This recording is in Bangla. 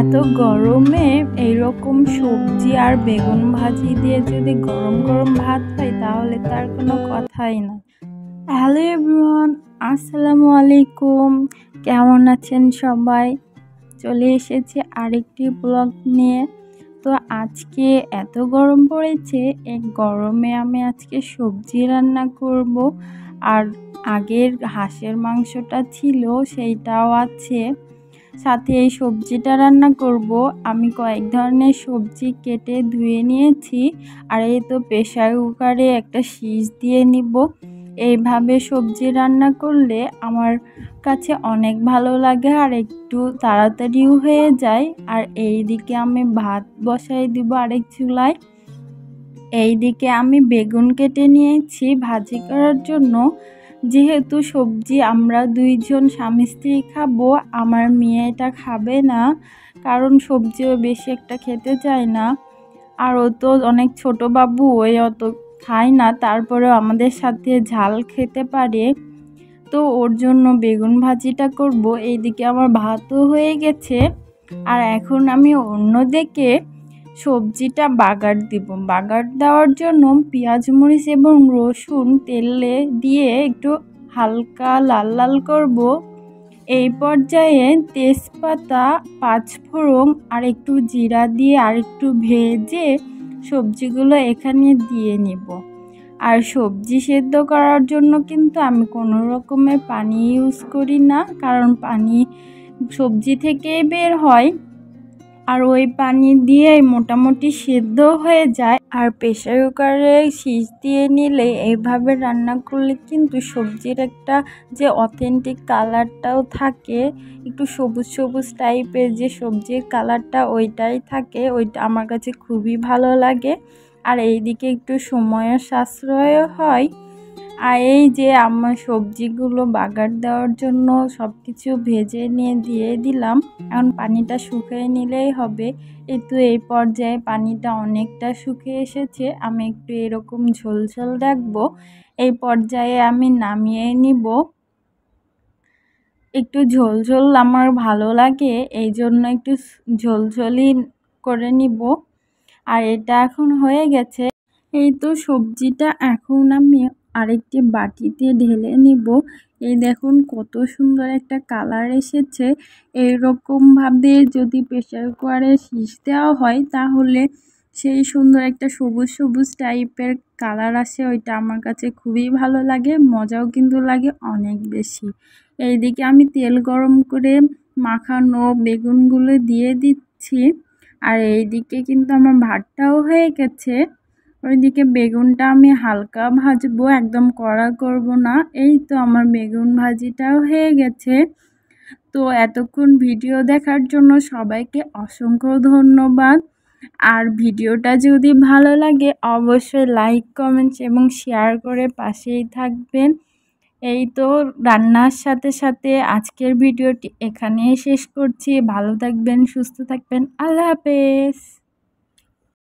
এত গরমে এইরকম সবজি আর বেগুন ভাজি দিয়ে যদি গরম গরম ভাত খাই তাহলে তার কোনো কথাই না। হ্যালো এভরিওয়ান, আসসালামু আলাইকুম। কেমন আছেন সবাই? চলে এসেছি আরেকটি ব্লগ নিয়ে। তো আজকে এত গরম পড়েছে, এই গরমে আমি আজকে সবজি রান্না করব। আর আগের হাঁসের মাংসটা ছিল সেইটাও আছে, সাথে এই সবজিটা রান্না করব। আমি কয়েক ধরনের সবজি কেটে ধুয়ে নিয়েছি, আর এই তো প্রেসার কুকারে একটা সিজ দিয়ে নিব। এইভাবে সবজি রান্না করলে আমার কাছে অনেক ভালো লাগে আর একটু তাড়াতাড়িও হয়ে যায়। আর এই দিকে আমি ভাত বসাই দিব আরেক চুলায়। এই দিকে আমি বেগুন কেটে নিয়েছি ভাজি করার জন্য। যেহেতু সবজি আমরা দুইজন স্বামী স্ত্রী খাবো, আমার মেয়ে এটা খাবে না, কারণ সবজিও বেশি একটা খেতে চায় না। আর ও তো অনেক ছোট বাবু, ওই অত খায় না, তারপরেও আমাদের সাথে ঝাল খেতে পারে। তো ওর জন্য বেগুন ভাজিটা করব। এইদিকে আমার ভাতও হয়ে গেছে, আর এখন আমি অন্যদিকে সবজিটা বাগার দিব। বাগার দেওয়ার জন্য পেঁয়াজ মরিচ এবং রসুন তেলে দিয়ে একটু হালকা লাল লাল করব। এই পর্যায়ে তেজপাতা, পাঁচফোড়ন আর একটু জিরা দিয়ে আর একটু ভেজে সবজিগুলো এখানে দিয়ে নিব। আর সবজি সেদ্ধ করার জন্য কিন্তু আমি কোনো রকমের পানি ইউজ করি না, কারণ পানি সবজি থেকেই বের হয়, আর ওই পানি দিয়ে মোটামুটি সেদ্ধ হয়ে যায়। আর প্রেসার কুকারে সিজ দিয়ে নিলে এইভাবে রান্না করলে কিন্তু সবজির একটা যে অথেন্টিক কালারটাও থাকে, একটু সবুজ সবুজ টাইপের যে সবজির কালারটা ওইটাই থাকে, ওইটা আমার কাছে খুবই ভালো লাগে। আর এইদিকে একটু সময়ের সাশ্রয়ও হয়। আর এই যে আমার সবজিগুলো বাগার দেওয়ার জন্য সব কিছু ভেজে নিয়ে দিয়ে দিলাম, এখন পানিটা শুকিয়ে নিলেই হবে। এই পর্যায়ে পানিটা অনেকটা শুকিয়ে এসেছে, আমি একটু এরকম ঝোল ঝোল রাখবো। এই পর্যায়ে আমি নামিয়ে নিব। একটু ঝোল ঝোল আমার ভালো লাগে, এই জন্য একটু ঝোলঝোলই করে নিব। আর এটা এখন হয়ে গেছে। এই তো সবজিটা এখন আমি আরেকটি বাটিতে ঢেলে নিব। এই দেখুন কত সুন্দর একটা কালার এসেছে। এইরকমভাবে যদি প্রেসার কুকারে সিজ দেওয়া হয় তাহলে সেই সুন্দর একটা সবুজ সবুজ টাইপের কালার আসে, ওইটা আমার কাছে খুবই ভালো লাগে, মজাও কিন্তু লাগে অনেক বেশি। এইদিকে আমি তেল গরম করে মাখানো বেগুনগুলো দিয়ে দিচ্ছি। আর এইদিকে কিন্তু আমার ভাতটাও হয়ে গেছে। ওইদিকে বেগুনটা আমি হালকা ভাজবো, একদম কড়া করব না। এই তো আমার বেগুন ভাজিটাও হয়ে গেছে। তো এতক্ষণ ভিডিও দেখার জন্য সবাইকে অসংখ্য ধন্যবাদ। আর ভিডিওটা যদি ভালো লাগে অবশ্যই লাইক, কমেন্টস এবং শেয়ার করে পাশেই থাকবেন। এই তো রান্নার সাথে সাথে আজকের ভিডিওটি এখানেই শেষ করছি। ভালো থাকবেন, সুস্থ থাকবেন, আল্লাহ হাফেজ।